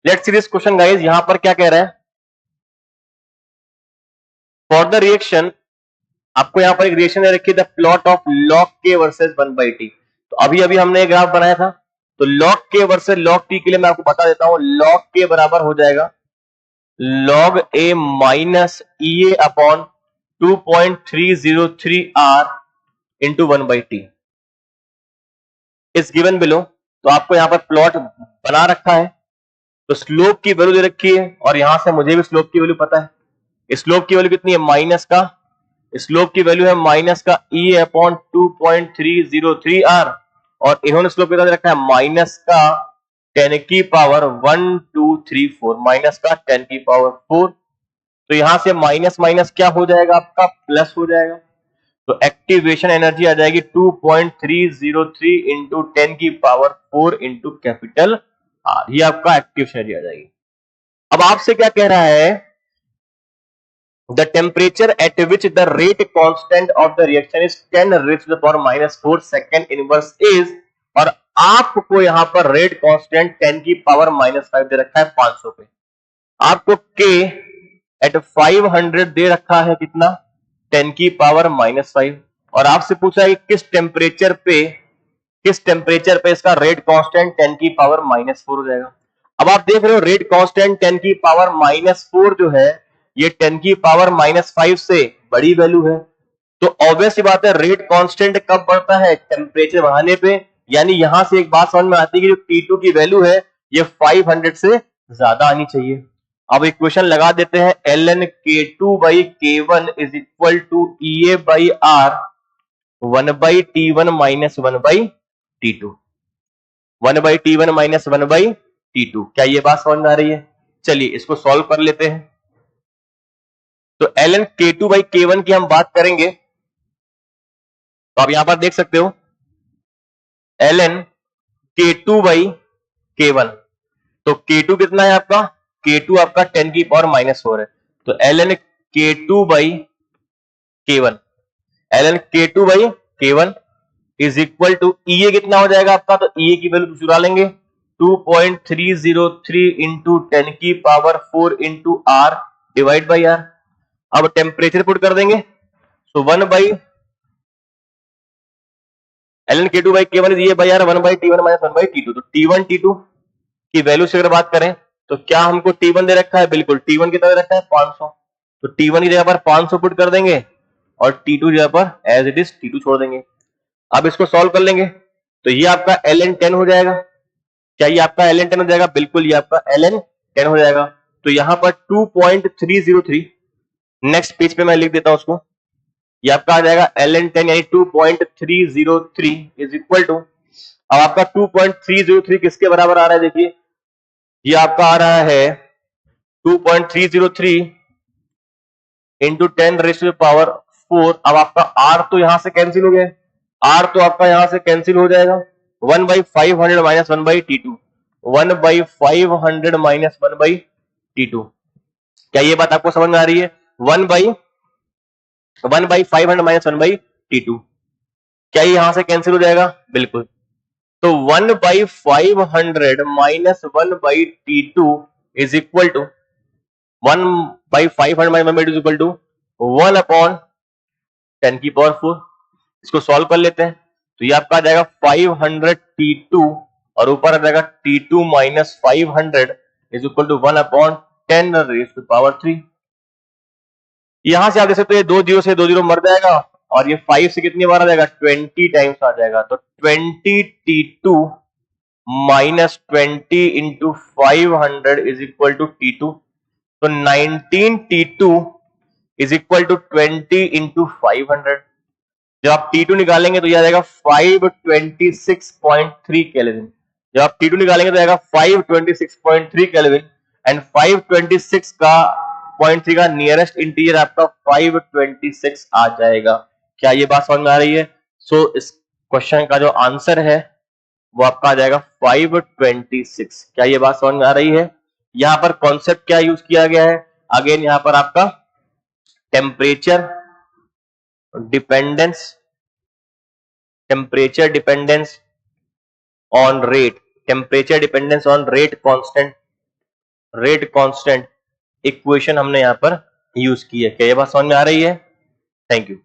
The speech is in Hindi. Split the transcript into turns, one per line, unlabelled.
Let's see this question guys, यहां पर क्या कह रहा है, फॉर द रिएक्शन, आपको यहां पर एक रिएक्शन दे रखी है, the plot of log k versus 1/t। तो अभी अभी हमने एक ग्राफ बनाया था, तो log k versus log t के लिए मैं आपको बता देता हूं, log k बराबर हो जाएगा log a minus ea upon 2.303 r into 1/t इस गिवन बिलो। तो आपको यहां पर प्लॉट बना रखा है, तो स्लोप की वैल्यू दे रखी है, और यहां से मुझे भी स्लोप की वैल्यू पता है। स्लोप की वैल्यू कितनी है, माइनस का, स्लोप की वैल्यू है माइनस का e अपॉन 2.303 r, और इन्होंने स्लोप कितना दे रखा है, माइनस का 10 की पावर 1 2 3 4, माइनस का 10 की पावर 4। तो यहां से माइनस माइनस क्या हो जाएगा, आपका प्लस हो जाएगा। तो एक्टिवेशन एनर्जी आ जाएगी 2.303 इंटू 10 की पावर 4 इंटू कैपिटल आर, ये आपका एक्टिवेशन एनर्जी आ जाएगी। अब आपसे क्या कह रहा है, the temperature at which the rate constant of the reaction is 10 raised to the power minus 4 second inverse is, और आपको यहां पर रेट कांस्टेंट 10 की पावर माइनस 5 दे रखा है 500 पे, आपको k एट 500 दे रखा है कितना, 10 की पावर माइनस 5, और आपसे पूछा है कि किस टेम्परेचर पे इसका रेट कांस्टेंट 10 की पावर माइनस 4 हो जाएगा। अब आप देख रहे हो रेट कांस्टेंट 10 की पावर माइनस 4 जो है, ये 10 की पावर माइनस 5 से बड़ी वैल्यू है। तो ऑब्वियस बात है, रेट कांस्टेंट कब बढ़ता है, टेम्परेचर बढ़ाने पे। यानी यहां से एक बात समझ में आती है कि जो T2 की वैल्यू है ये 500 से ज्यादा आनी चाहिए। अब एक क्वेश्चन लगा देते हैं, ln k2 by k1 is equal to ea by r 1 by t1 minus 1 by t2, 1 by t1 minus 1 by t2। क्या ये बात समझ में आ रही है? चलिए इसको सॉल्व कर लेते हैं। तो ln k2 बाई k1 की हम बात करेंगे, तो आप यहां पर देख सकते हो ln k2 बाई k1, तो k2 कितना है आपका, k2 आपका 10 की पावर माइनस 4 है। तो ln k2 by k1, ln k2 by k1 is equal to E कितना हो जाएगा आपका, तो ईए की वैल्यू चुरा लेंगे 2.303 इंटू 10 की power 4 into R divide by R. अब टेम्परेचर पुट कर देंगे, तो 1 by ln k2 by k1 is ये by R 1 by t1 minus 1 by t2। तो t1 t2 की वैल्यू से अगर बात करें, तो क्या हमको t1 दे रखा है, बिल्कुल t1 कितना दे रखा है 500, तो t1 की जगह पर 500 पुट कर देंगे, और t2 जगह पर एज इट इज t2 छोड़ देंगे। अब इसको सॉल्व कर लेंगे, तो ये आपका ln 10 हो जाएगा। क्या ये आपका ln 10 हो जाएगा, बिल्कुल ये आपका ln 10 हो जाएगा। तो यहां पर 2.303, नेक्स्ट पेज पे मैं लिख देता हूं उसको, ये आपका आ जाएगा ln 10 यानी 2.303 इज इक्वल टू, अब आपका 2.303 किसके बराबर आ रहा है, देखिए ये आपका आ रहा है 2.303 into 10 raise to the power 4। अब आपका r तो यहां से कैंसिल हो गया, r तो आपका यहां से कैंसिल हो जाएगा, 1 by 500 minus 1 by t2, 1 by 500 minus 1 by t2। क्या ये बात आपको समझ में आ रही है, 1 बाई 500 माइनस 1 बाई t2, क्या ये यहां से कैंसिल हो जाएगा, बिल्कुल। तो 1 by 500 minus 1 by t2 is equal to 1 by 500 minus 1 by 2 is equal to 1 upon 10 की पावर 4। इसको सॉल्व कर लेते हैं, तो ये आपका आ जाएगा 500 t2, और ऊपर आ जाएगा t2 minus 500 is equal to 1 upon 10 raise to power 3। यहां से आप देख सकते हैं 2 जीरो से 2 जीरो मर जाएगा, और ये 5 से कितनी बार आ जाएगा, 20 टाइम्स आ जाएगा। तो 20 t2 minus 20 into 500 is equal to t2, तो 19 t2 is equal to 20 into 500। जब आप T2 निकालेंगे तो यह आ जाएगा 526.3 केल्विन। जब आप T2 निकालेंगे तो आएगा 526.3 केल्विन, एंड 526 का 0.3 का नियरेस्ट इंटीजर आपका 526 आ जाएगा। क्या ये बात समझ में आ रही है? सो इस क्वेश्चन का जो आंसर है वो आपका आ जाएगा 526। क्या ये बात समझ में आ रही है? यहां पर कॉन्सेप्ट क्या यूज किया गया है, अगेन यहां पर आपका temperature dependence on rate, temperature dependence on rate constant rate constant equation हमने यहां पर यूज की है। क्या ये बात समझ में आ रही है? Thank you.